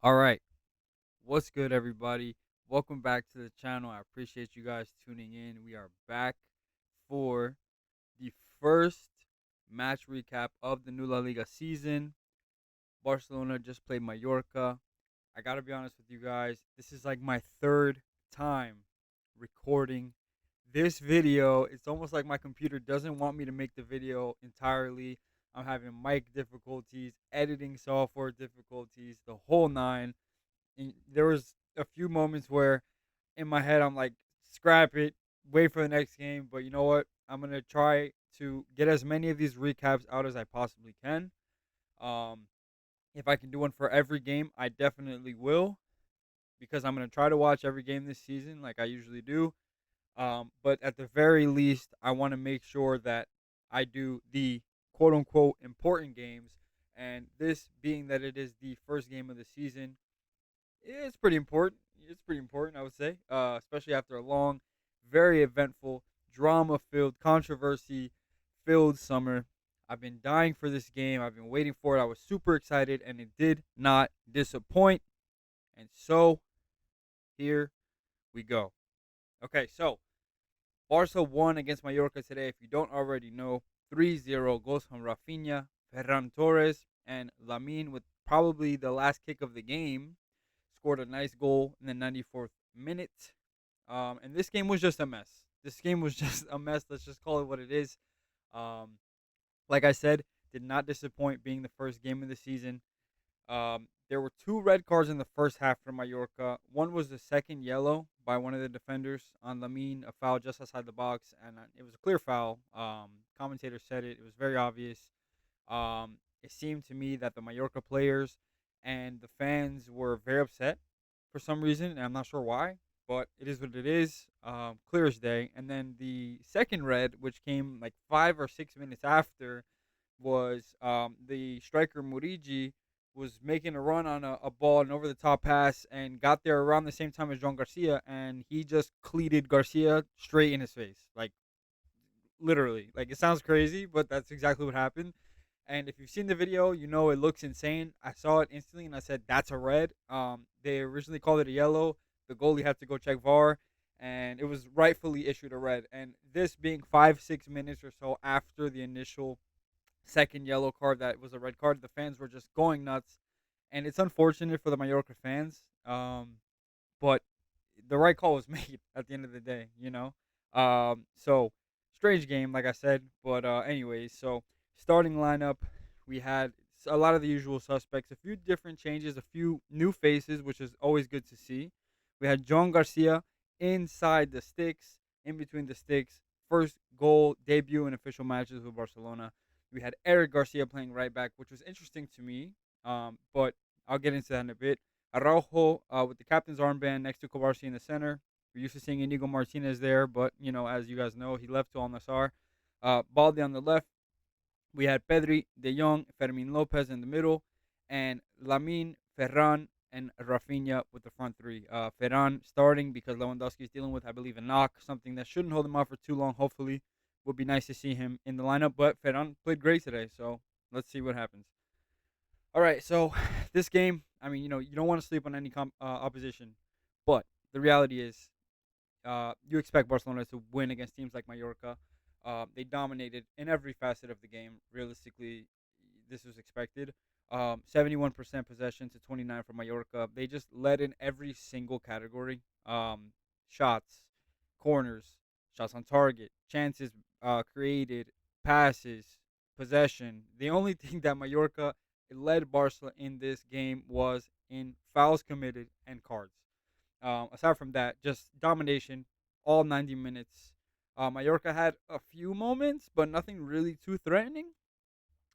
All right. What's good, everybody? Welcome back to the channel. I appreciate you guys tuning in. We are back for the first match recap of the new La Liga season. Barcelona just played Mallorca. I got to be honest with you guys. This is like my third time recording this video. It's almost like my computer doesn't want me to make the video entirely. I'm having mic difficulties, editing software difficulties, the whole nine. And there was a few moments where in my head I'm like, scrap it, wait for the next game. But you know what? I'm gonna try to get as many of these recaps out as I possibly can. Um, if I can do one for every game, I definitely will because I'm gonna try to watch every game this season, like I usually do. But at the very least, I want to make sure that I do the quote unquote important games. And this being that it is the first game of the season, it's pretty important. It's pretty important, I would say, especially after a long, very eventful, drama-filled, controversy-filled summer. I've been dying for this game. I've been waiting for it. I was super excited, and it did not disappoint. And so here we go. Okay, so Barca won against Mallorca today. If you don't already know, 3-0 goals from Rafinha, Ferran Torres, and Lamin with probably the last kick of the game scored a nice goal in the 94th minute. And this game was just a mess. This game was just a mess. Let's just call it what it is. Um, like I said, did not disappoint being the first game of the season. There were two red cards in the first half for Mallorca. One was the second yellow by one of the defenders on Lamin, a foul just outside the box, and it was a clear foul. Commentator said it. It was very obvious. It seemed to me that the Mallorca players and the fans were very upset for some reason, and I'm not sure why, but it is what it is. Clear as day. And then the second red, which came like 5 or 6 minutes after, was the striker Murigi was making a run on a ball, an over the top pass, and got there around the same time as John Garcia, and he just cleated Garcia straight in his face, like literally. Like it sounds crazy, but that's exactly what happened. And if you've seen the video, you know it looks insane. I saw it instantly and I said that's a red. They originally called it a yellow. The goalie had to go check VAR, and it was rightfully issued a red. And this being 5 6 minutes or so after the initial second yellow card that was a red card, the fans were just going nuts, and it's unfortunate for the Mallorca fans. But the right call was made at the end of the day, you know. So strange game, like I said, but anyways, so starting lineup, we had a lot of the usual suspects, a few different changes, a few new faces, which is always good to see. We had John Garcia inside the sticks, in between the sticks, first goal debut in official matches with Barcelona. We had Eric Garcia playing right back, which was interesting to me, but I'll get into that in a bit. Araujo with the captain's armband next to Kovarsi in the center. We're used to seeing Inigo Martinez there, but as you guys know, he left to Al Nassr. Balde on the left. We had Pedri, De Jong, Fermin Lopez in the middle, and Lamin, Ferran, and Rafinha with the front three. Ferran starting because Lewandowski is dealing with, I believe, a knock, something that shouldn't hold him out for too long. Hopefully, would be nice to see him in the lineup. But Ferran played great today, so let's see what happens. All right, so this game, I mean, you don't want to sleep on any opposition, but the reality is, you expect Barcelona to win against teams like Mallorca. They dominated in every facet of the game. Realistically, this was expected. 71% possession to 29 for Mallorca. They just led in every single category. Shots, corners, shots on target, chances created, passes, possession. The only thing that Mallorca led Barca in this game was in fouls committed and cards. Aside from that, just domination all 90 minutes. Mallorca had a few moments, but nothing really too threatening.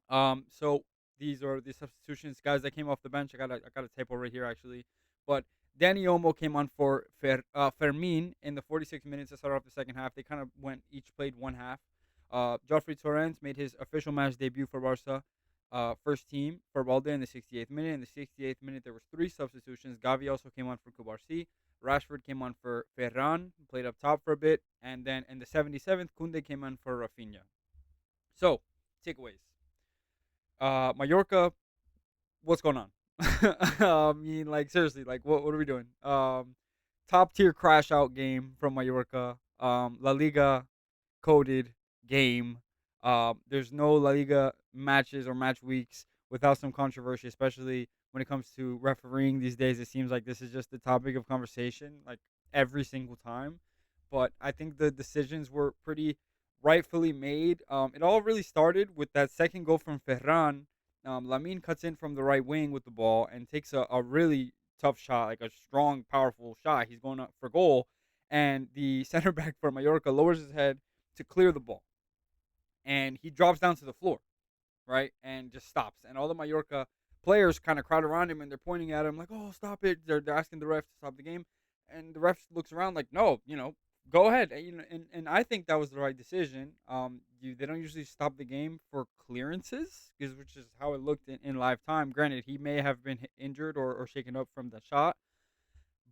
So these are the substitutions, guys that came off the bench. I got a table right here actually, but Danny Olmo came on for Fermin in the 46 minutes to start off the second half. They kind of went each played one half. Joffrey Torrens made his official match debut for Barca, first team for Balde in the 68th minute. In the 68th minute, there was three substitutions. Gavi also came on for Kubarsi. Rashford came on for Ferran, played up top for a bit, and then in the 77th, Kunde came on for Rafinha. So takeaways. Mallorca, what's going on? I mean, like seriously, like what are we doing? Top tier crash out game from Mallorca. La Liga coded game. There's no La Liga matches or match weeks without some controversy, especially when it comes to refereeing these days. It seems like this is just the topic of conversation, like every single time. But I think the decisions were pretty rightfully made. It all really started with that second goal from Ferran. Lamine cuts in from the right wing with the ball and takes a really tough shot, like a strong, powerful shot. He's going up for goal, and the center back for Mallorca lowers his head to clear the ball, and he drops down to the floor, right, and just stops. And all the Mallorca players kind of crowd around him, and they're pointing at him like, "Oh, stop it!" They're asking the ref to stop the game, and the ref looks around like, "No, go ahead." And I think that was the right decision. They don't usually stop the game for clearances, because which is how it looked in live time. Granted, he may have been injured or shaken up from the shot,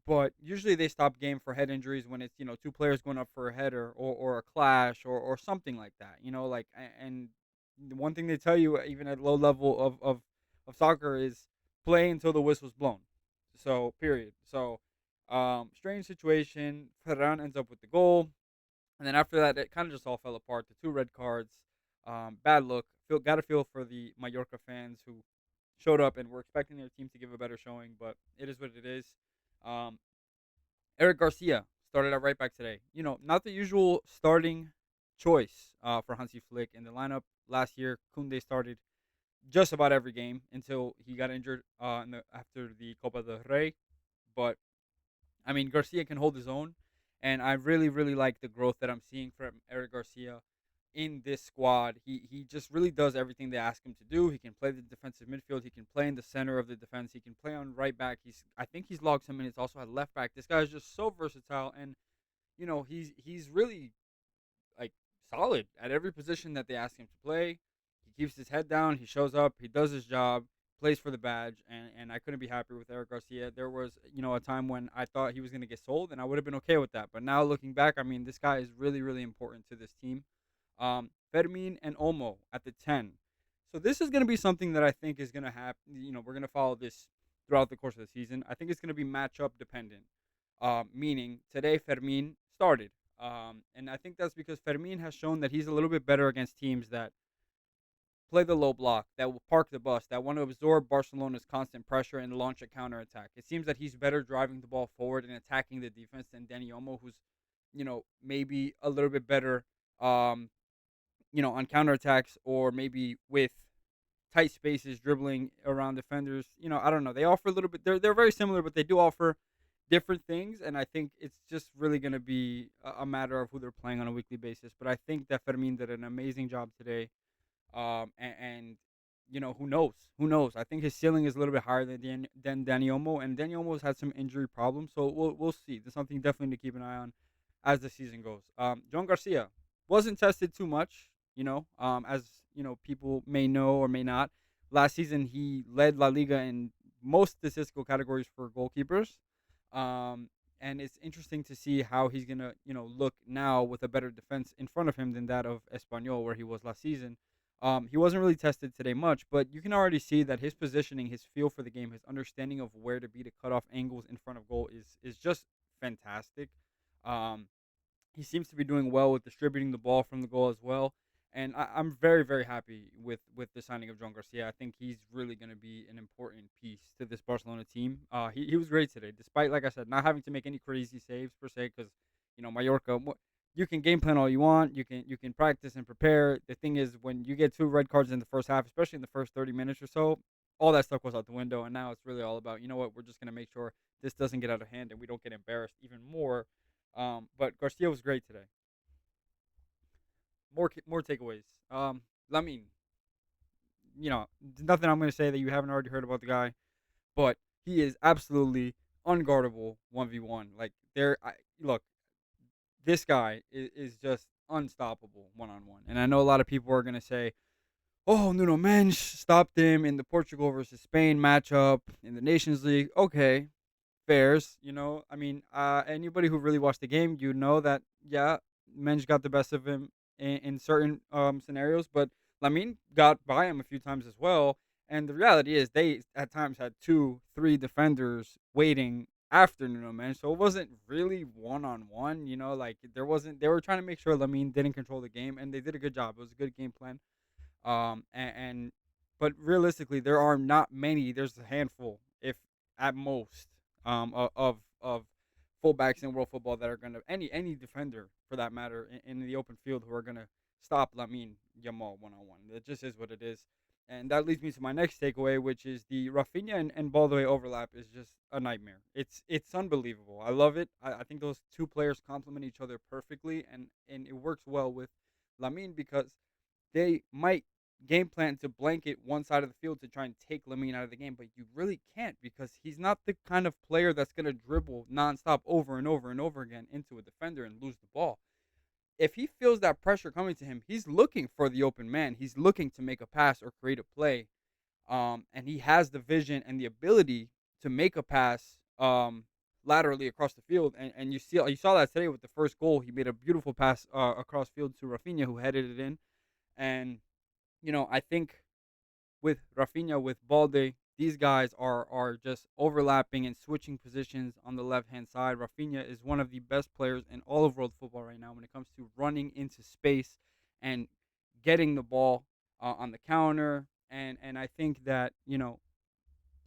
but usually they stop game for head injuries when it's two players going up for a header or a clash or something like that. Like and the one thing they tell you even at low level of soccer is play until the whistle's blown. So period. So strange situation. Ferran ends up with the goal, and then after that it kind of just all fell apart. The two red cards, bad look. Got to feel for the Mallorca fans who showed up and were expecting their team to give a better showing, but it is what it is. Um, Eric Garcia started at right back today. Not the usual starting choice for Hansi Flick in the lineup. Last year, Kunde started just about every game until he got injured after the Copa del Rey. But I mean, Garcia can hold his own, and I really, really like the growth that I'm seeing from Eric Garcia in this squad. He just really does everything they ask him to do. He can play the defensive midfield. He can play in the center of the defense. He can play on right back. I think he's logged some minutes also at left back. This guy is just so versatile, and he's really like solid at every position that they ask him to play. He keeps his head down. He shows up. He does his job. Plays for the badge, and I couldn't be happier with Eric Garcia. There was a time when I thought he was going to get sold, and I would have been okay with that. But now looking back, I mean, this guy is really, really important to this team. Fermin and Olmo at the 10. So this is going to be something that I think is going to happen. We're going to follow this throughout the course of the season. I think it's going to be matchup dependent. Meaning today Fermin started. And I think that's because Fermin has shown that he's a little bit better against teams that play the low block, that will park the bus, that want to absorb Barcelona's constant pressure and launch a counterattack. It seems that he's better driving the ball forward and attacking the defense than Dani Olmo, who's, maybe a little bit better um, on counterattacks or maybe with tight spaces, dribbling around defenders. I don't know. They offer a little bit. They're very similar, but they do offer different things. And I think it's just really going to be a matter of who they're playing on a weekly basis. But I think that Fermin did an amazing job today. And who knows? Who knows? I think his ceiling is a little bit higher than Dani Olmo, and Dani Olmo's had some injury problems, so we'll see. There's something definitely to keep an eye on as the season goes. John Garcia wasn't tested too much, as people may know or may not. Last season, he led La Liga in most statistical categories for goalkeepers. Um, and it's interesting to see how he's gonna, look now with a better defense in front of him than that of Espanyol, where he was last season. He wasn't really tested today much, but you can already see that his positioning, his feel for the game, his understanding of where to be to cut off angles in front of goal is just fantastic. Um, he seems to be doing well with distributing the ball from the goal as well. And I'm very, very happy with the signing of John Garcia. I think he's really going to be an important piece to this Barcelona team. He was great today, despite, like I said, not having to make any crazy saves per se, because Mallorca. You can game plan all you want. You can practice and prepare. The thing is, when you get two red cards in the first half, especially in the first 30 minutes or so, all that stuff goes out the window. And now it's really all about, what, we're just going to make sure this doesn't get out of hand and we don't get embarrassed even more. But Garcia was great today. More takeaways. I mean, nothing I'm going to say that you haven't already heard about the guy, but he is absolutely unguardable 1v1. Like look, this guy is just unstoppable 1-on-1. And I know a lot of people are going to say, "Oh, Nuno Mensch stopped him in the Portugal versus Spain matchup in the Nations League." Okay, fairs. I mean, anybody who really watched the game, that yeah, Mensch got the best of him in certain scenarios, but Lamine got by him a few times as well. And the reality is, they at times had two, three defenders waiting after Nuno, man. So it wasn't really one on one. Like there wasn't. They were trying to make sure Lamine didn't control the game, and they did a good job. It was a good game plan. And but realistically, there are not many. There's a handful, if at most, of fullbacks in world football that are gonna any defender for that matter in the open field who are gonna stop Lamine Yamal 1-on-1. It just is what it is. And that leads me to my next takeaway, which is the Rafinha and Baldoy overlap is just a nightmare. It's unbelievable. I love it. I think those two players complement each other perfectly, and it works well with Lamine because they might game plan to blanket one side of the field to try and take Lamine out of the game, but you really can't because he's not the kind of player that's going to dribble nonstop over and over and over again into a defender and lose the ball. If he feels that pressure coming to him, he's looking for the open man. He's looking to make a pass or create a play, and he has the vision and the ability to make a pass laterally across the field. And you saw that today with the first goal. He made a beautiful pass across field to Rafinha, who headed it in. And I think with Rafinha, with Balde, these guys are just overlapping and switching positions on the left hand side. Rafinha is one of the best players in all of world football right now when it comes to running into space and getting the ball on the counter. And I think that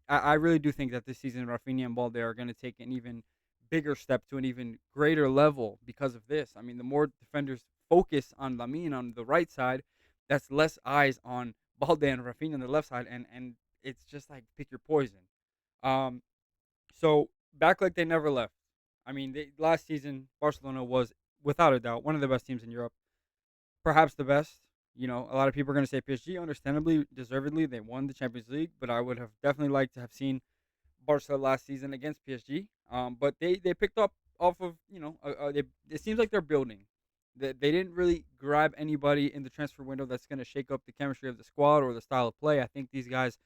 I really do think that this season Rafinha and Balde are going to take an even bigger step to an even greater level because of this. I mean, the more defenders focus on Lamine on the right side, that's less eyes on Balde and Rafinha on the left side, and it's just like pick your poison. Um, so back like they never left. I mean, last season Barcelona was without a doubt one of the best teams in Europe, perhaps the best. A lot of people are going to say PSG, understandably, deservedly, they won the Champions League, but I would have definitely liked to have seen Barca last season against PSG. But they picked up off of it seems like they're building. They didn't really grab anybody in the transfer window that's going to shake up the chemistry of the squad or the style of play. I think these guys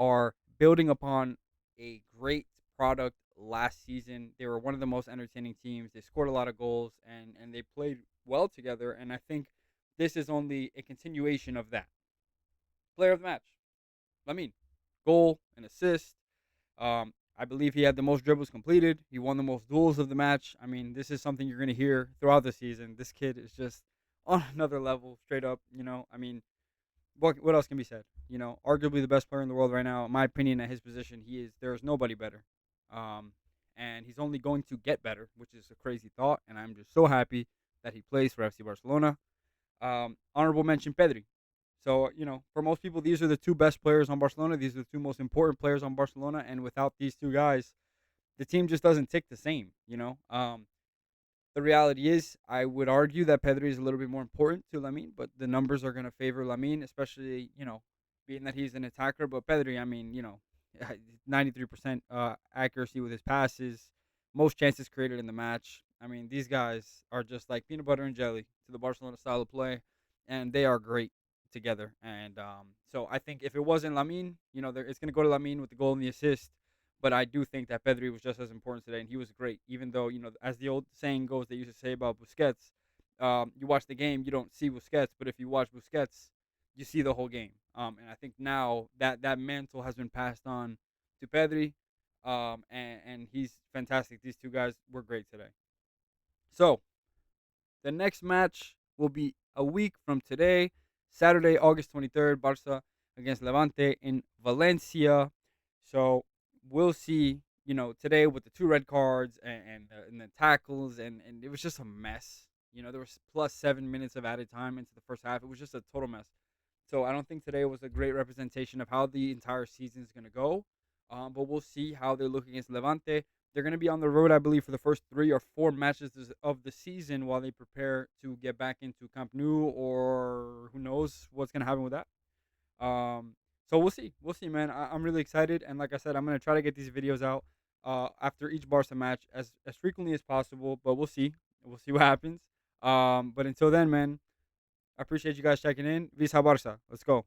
are building upon a great product last season. They were one of the most entertaining teams. They scored a lot of goals and they played well together. And I think this is only a continuation of that. Player of the match, Lamine, goal and assist. I believe he had the most dribbles completed. He won the most duels of the match. I mean, this is something you're going to hear throughout the season. This kid is just on another level, straight up. I mean, what else can be said? Arguably the best player in the world right now. In my opinion, at his position, there is nobody better. Um, and he's only going to get better, which is a crazy thought. And I'm just so happy that he plays for FC Barcelona. Honorable mention, Pedri. So, for most people, these are the two best players on Barcelona. These are the two most important players on Barcelona. And without these two guys, the team just doesn't tick the same. The reality is, I would argue that Pedri is a little bit more important to Lamine, but the numbers are going to favor Lamine, especially, being that he's an attacker. But Pedri, I mean, 93% accuracy with his passes, most chances created in the match. I mean, these guys are just like peanut butter and jelly to the Barcelona style of play, and they are great together. And so I think if it wasn't Lamine, it's going to go to Lamine with the goal and the assist. But I do think that Pedri was just as important today, and he was great. Even though, as the old saying goes, they used to say about Busquets, you watch the game, you don't see Busquets, but if you watch Busquets, you see the whole game. And I think now that mantle has been passed on to Pedri, and he's fantastic. These two guys were great today. So the next match will be a week from today, Saturday, August 23rd, Barca against Levante in Valencia. So we'll see, today with the two red cards and the tackles, and it was just a mess. There was plus 7 minutes of added time into the first half. It was just a total mess. So I don't think today was a great representation of how the entire season is going to go. But we'll see how they look against Levante. They're going to be on the road, I believe, for the first 3 or 4 matches of the season while they prepare to get back into Camp Nou, or who knows what's going to happen with that. So we'll see. We'll see, man. I'm really excited. And like I said, I'm going to try to get these videos out after each Barca match as frequently as possible. But we'll see. We'll see what happens. But until then, man, I appreciate you guys checking in. Visa Barca. Let's go.